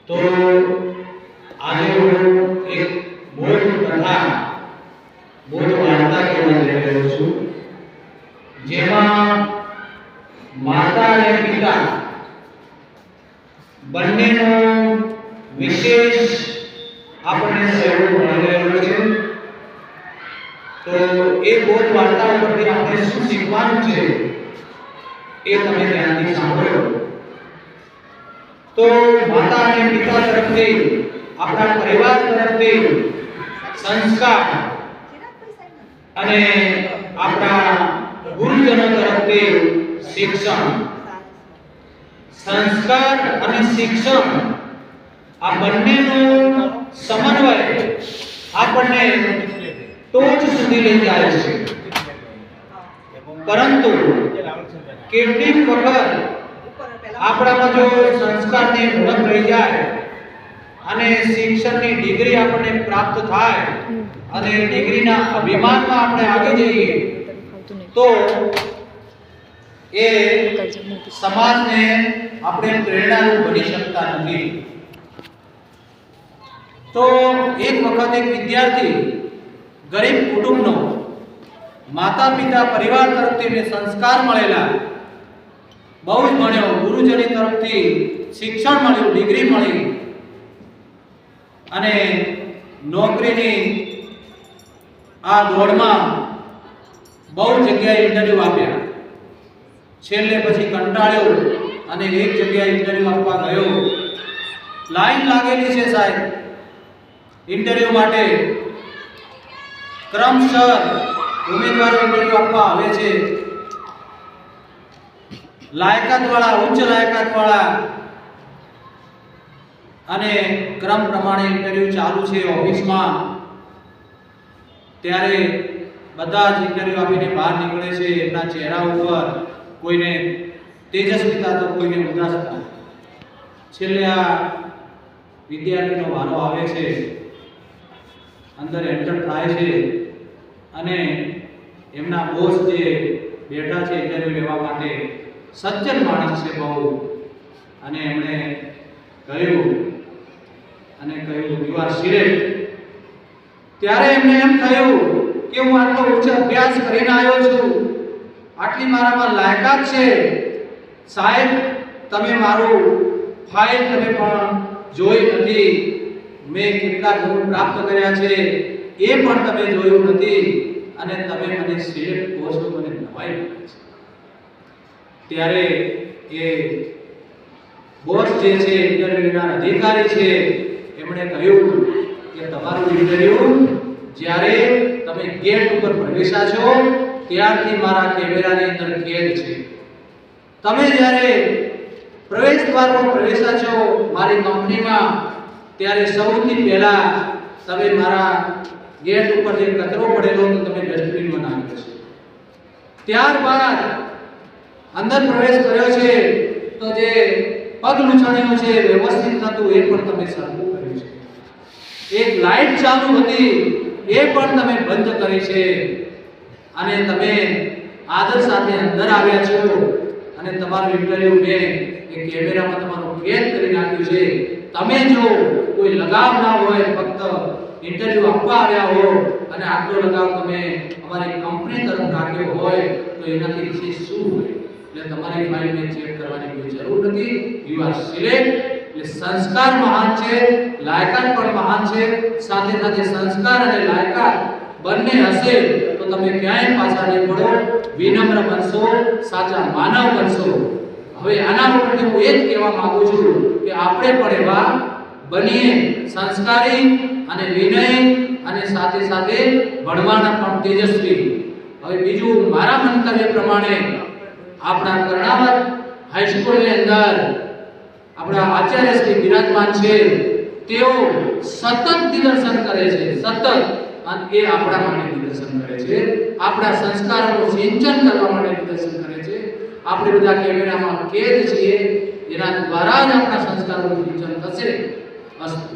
તો આજે હું એક બોધ કથા બોધ વાર્તા કહેવા જઈ રહ્યો છું, જેમાં માતા અને પિતા બંનેનો વિશેષ આપણને સહયોગ મળી રહ્યો છે। તો એ બોધ વાર્તા ઉપરથી આપણે શું શીખવાનું છે એ તમે ધ્યાનથી સાંભળો। તો માતા અને પિતા તરફથી, આપણા પરિવાર તરફથી સંસ્કાર અને આપણા ગુરુજનો તરફથી શિક્ષણ, સંસ્કાર અને શિક્ષણ આ બંનેનો સમન્વય આપણને ટોચ સુધી લઈ જાય છે। પરંતુ કેટલીક વખત આપણામાં જો સંસ્કારની ઉણપ રહી જાય અને શિક્ષણની ડિગ્રી આપણને પ્રાપ્ત થાય અને ડિગ્રીના અભિમાનમાં આપણે આગળ જઈએ તો એ સમાજને આપણે પ્રેરણારૂપ બની શકતા નથી। તો એક વખત એક વિદ્યાર્થી ગરીબ કુટુંબનો, માતા પિતા પરિવાર તરફથી સંસ્કાર મળેલા, બહુ જ ભણ્યો, ગુરુજની તરફથી શિક્ષણ મળ્યું, ડિગ્રી મળી અને નોકરીની આ દોડમાં બહુ જગ્યાએ ઇન્ટરવ્યુ આપ્યા। છેલ્લે પછી કંટાળ્યો અને એક જગ્યાએ ઇન્ટરવ્યુ આપવા ગયો। લાઈન લાગેલી છે સાહેબ ઇન્ટરવ્યુ માટે, ક્રમશર ઉમેદવારો ઇન્ટરવ્યુ આપવા આવે છે। લાયકાતવાળા, ઉચ્ચ લાયકાતવાળા, અને ક્રમ પ્રમાણે ઇન્ટરવ્યુ ચાલુ છે ઓફિસમાં। ત્યારે બધા જ ઇન્ટરવ્યુ આપીને બહાર નીકળે છે। એમના ચહેરા ઉપર કોઈને તેજસ્વીતા તો કોઈને ઉદાસતા। છેલ્લે આ વિદ્યાર્થીનો વારો આવે છે, અંદર એન્ટર થાય છે અને એમના બોસ જે બેઠા છે ઇન્ટરવ્યુ લેવા માટે, સજ્જન માણસ છે બહુ, અને એમણે કહ્યું યુ આર સિલેક્ટ। ત્યારે એમને એમ થયું કે હું આટલો ઉચ્ચ અભ્યાસ કરીને આવ્યો છું, આટલી મારામાં લાયકાત છે, સાહેબ તમે મારું ફાઇલ તમે પણ જોઈ નથી, મેં કેટલા ગુણ પ્રાપ્ત કર્યા છે એ પણ તમે જોયું નથી, અને તમે મને સિલેક્ટ કહો છો, મને નવાઈ લાગે છે। ત્યારે એ બોસ જે છે, ઇન્ટરવ્યુના અધિકારી છે, એમણે કહ્યું કે તમારું ઇન્ટરવ્યુ જ્યારે તમે ગેટ ઉપર પ્રવેશા છો ત્યારથી મારા કેમેરાની અંદર કેદ છે। તમે જ્યારે પ્રવેશ દ્વારમાં પ્રવેશા છો મારી કંપનીમાં, ત્યારે સૌથી પહેલા તમે મારા ગેટ ઉપર જે કચરો પડેલો તો તમે ડસ્ટબિનમાં નાખ્યો છે। ત્યારબાદ અંદર પ્રવેશ કર્યો છે તો જે પગ લૂછણીઓ છે વ્યવસ્થિત નહોતું એ પણ તમે સરખું કર્યું છે। એક લાઈટ ચાલુ હતી એ પણ તમે બંધ કરી છે, અને તમે આદર સાથે અંદર આવ્યા છો અને તમારું ઇન્ટરવ્યુ મેં એ કેમેરામાં તમારું કેદ કરી નાખ્યું છે। તમે જો કોઈ લગાવ ના હોય, ફક્ત ઇન્ટરવ્યુ આપવા આવ્યા હો અને આટલો લગાવ તમે અમારી કંપની તરફ રાખ્યો હોય તો એનાથી વિશેષ શું હોય? એટલે તમારી ફાઇલને ચેક કરવાની કોઈ જરૂર નથી। You are select. એટલે સંસ્કાર મહાન છે, લાયકાત પણ મહાન છે, સાથે સાથે સંસ્કાર અને લાયકાત બંને હશે તો તમે ક્યાંય પાછા નહીં પડો, વિનમ્ર બનશો, સાચા માનવ બનશો। હવે આના ઉપરથી હું એ જ કહેવા માંગુ છું કે આપણે પણ એવા બનીએ, સંસ્કારી અને વિનય અને સાથે સાથે ભણવાના પણ તેજસ્વી। હવે બીજું મારા મંતવ્ય પ્રમાણે આપણા કર્ણાવત હાઈસ્કૂલની અંદર આપણા આચાર્ય શ્રી બિરાજમાન છે, તેઓ સતત નિદર્શન કરે છે, સતત, અને એ આપણા માટે નિદર્શન કરે છે, આપણા સંસ્કારોનું સિંચન કરવા માટે નિદર્શન કરે છે। આપણે બધા કેમેરામાં કેદ છીએ, એના દ્વારા જ આપણા સંસ્કારોનું સિંચન થશે। અસ્તુ।